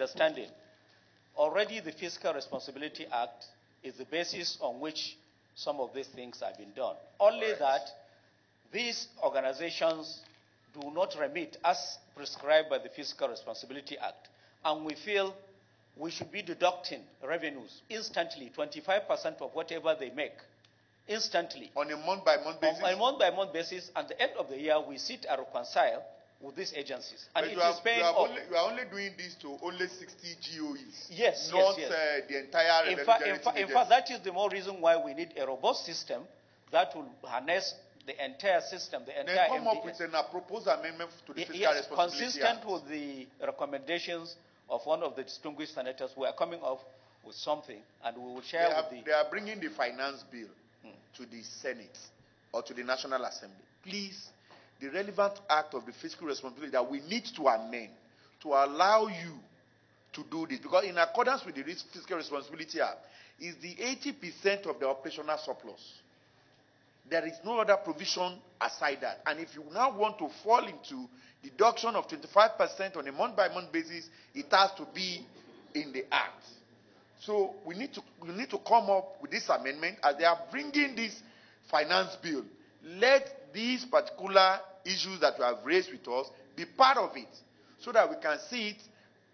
understanding, already the Fiscal Responsibility Act is the basis on which some of these things have been done. Only that these organizations do not remit as prescribed by the Fiscal Responsibility Act. And we feel we should be deducting revenues instantly, 25% of whatever they make, instantly. On a month-by-month basis? On a month-by-month basis. At the end of the year, we sit and reconcile with these agencies. And but it is paying off. You are only doing this to only 60 GOEs. Yes, not yes. the entire in fact, that is the more reason why we need a robust system that will harness the entire system, the entire Then come up with a proposed amendment to the Fiscal Responsibility consistent Act. with the recommendations of one of the distinguished senators. We are coming up with something, and we will share They are bringing the finance bill to the Senate or to the National Assembly. Please, the relevant act of the fiscal responsibility that we need to amend to allow you to do this, because in accordance with the Fiscal Responsibility Act, is the 80% of the operational surplus. There is no other provision aside that. And if you now want to fall into deduction of 25% on a month-by-month basis, it has to be in the act. So we need to come up with this amendment as they are bringing this finance bill. Let these particular issues that you have raised with us be part of it, so that we can see it,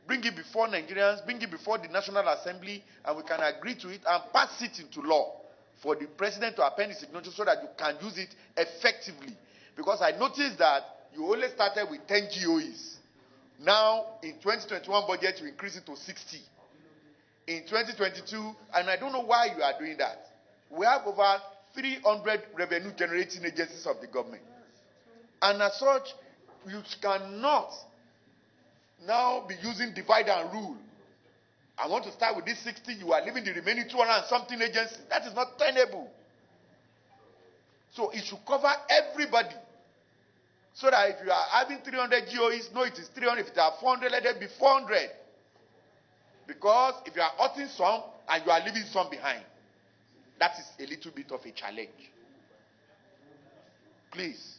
bring it before Nigerians, bring it before the National Assembly, and we can agree to it and pass it into law for the president to append his signature so that you can use it effectively. Because I noticed that you only started with 10 GOEs. Now, in 2021 budget, you increase it to 60. In 2022, and I don't know why you are doing that. We have over 300 revenue generating agencies of the government. And as such, you cannot now be using divide and rule. I want to start with this 60, you are leaving the remaining 200 and something agencies. That is not tenable. So it should cover everybody. So that if you are having 300 GOEs, no, it is 300. If you have 400, let it be 400. Because if you are hurting some and you are leaving some behind, that is a little bit of a challenge. Please.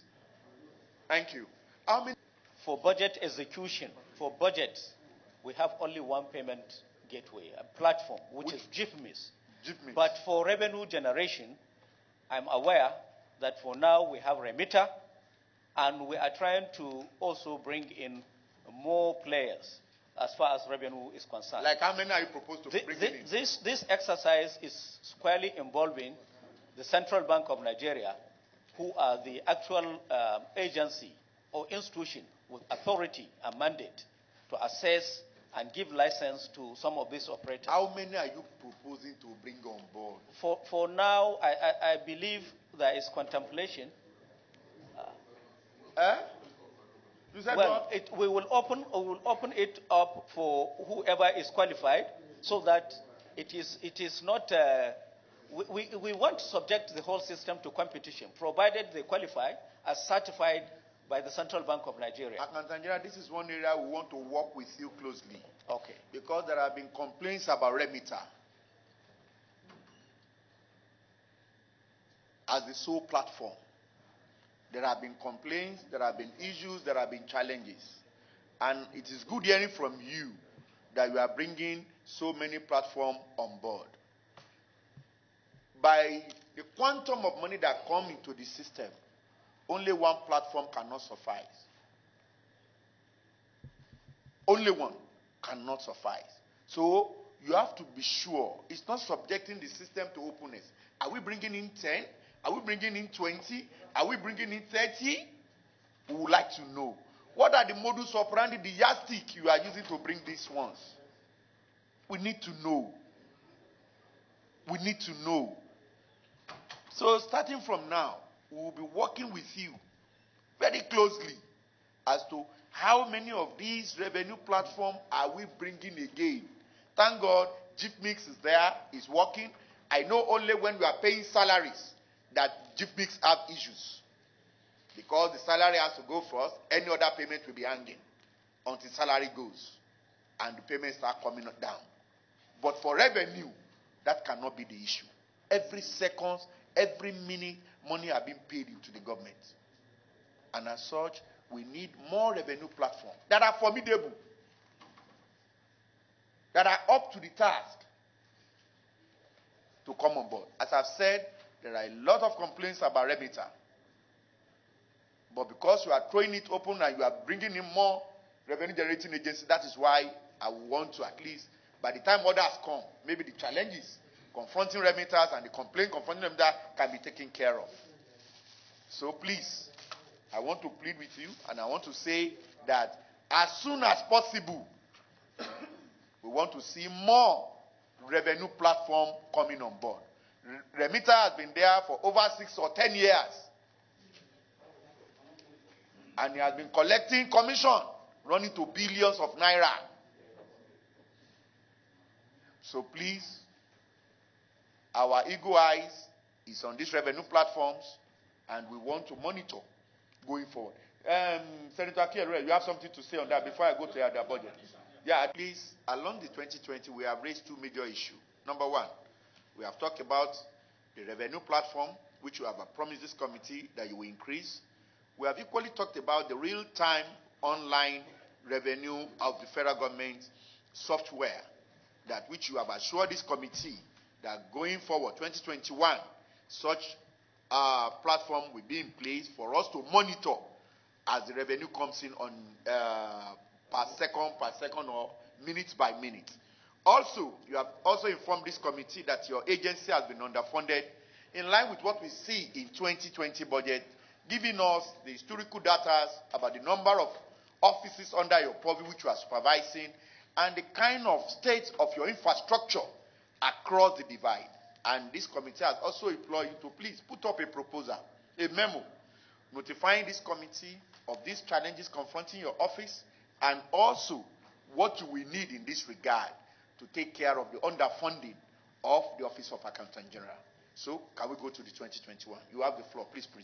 Thank you. How many? For budget execution, for budget, we have only one payment gateway, a platform, which is GIFMIS. But for revenue generation, I'm aware that for now we have remitter, and we are trying to also bring in more players as far as revenue is concerned. Like how many are you proposed to bring in? This exercise is squarely involving the Central Bank of Nigeria, who are the actual agency or institution with authority and mandate to assess and give license to some of these operators. How many are you proposing to bring on board? For now, I believe there is contemplation. You said well, we will open it up for whoever is qualified, so that it is not. We want to subject the whole system to competition, provided they qualify as certified by the Central Bank of Nigeria. Nigeria, this is one area we want to work with you closely. Okay. Because there have been complaints about remitter as the sole platform. There have been complaints, there have been issues, there have been challenges. And it is good hearing from you that you are bringing so many platforms on board. By the quantum of money that comes into the system, only one platform cannot suffice. Only one cannot suffice. So you have to be sure it's not subjecting the system to openness. Are we bringing in 10? Are we bringing in 20? Are we bringing in 30? We would like to know. What are the modus operandi, the yardstick you are using to bring these ones? We need to know. We need to know. So starting from now, we will be working with you very closely as to how many of these revenue platforms are we bringing again. Thank God, GIFMIX is there, is working. I know only when we are paying salaries that GIFMIX have issues. Because the salary has to go first, any other payment will be hanging until salary goes and the payments start coming down. But for revenue, that cannot be the issue. Every second, every minute, money are being paid into the government. And as such, we need more revenue platforms that are formidable. that are up to the task to come on board. As I've said, there are a lot of complaints about remitter. But because you are throwing it open and you are bringing in more revenue generating agencies, that is why I want to, at least, by the time others come, maybe the challenges confronting remitters and the complaint confronting remitters can be taken care of. So please, I want to plead with you, and I want to say that as soon as possible, we want to see more revenue platform coming on board. Remitter has been there for over 6 or 10 years. And he has been collecting commission, running to billions of naira. So please, our eagle eyes is on these revenue platforms, and we want to monitor going forward. Senator Akere, you have something to say on that before I go to the other budget? Yeah, at least along the 2020, we have raised 2 major issues. Number one, we have talked about the revenue platform, which you have promised this committee that you will increase. We have equally talked about the real-time online revenue of the federal government software, that which you have assured this committee that going forward, 2021, such platform will be in place for us to monitor as the revenue comes in on per second or minute by minute. Also, you have also informed this committee that your agency has been underfunded in line with what we see in 2020 budget, giving us the historical data about the number of offices under your purview which you are supervising and the kind of state of your infrastructure across the divide. And this committee has also implored you to please put up a proposal, a memo, notifying this committee of these challenges confronting your office and also what you will need in this regard to take care of the underfunding of the Office of Accountant General. So, can we go to the 2021? You have the floor. Please present.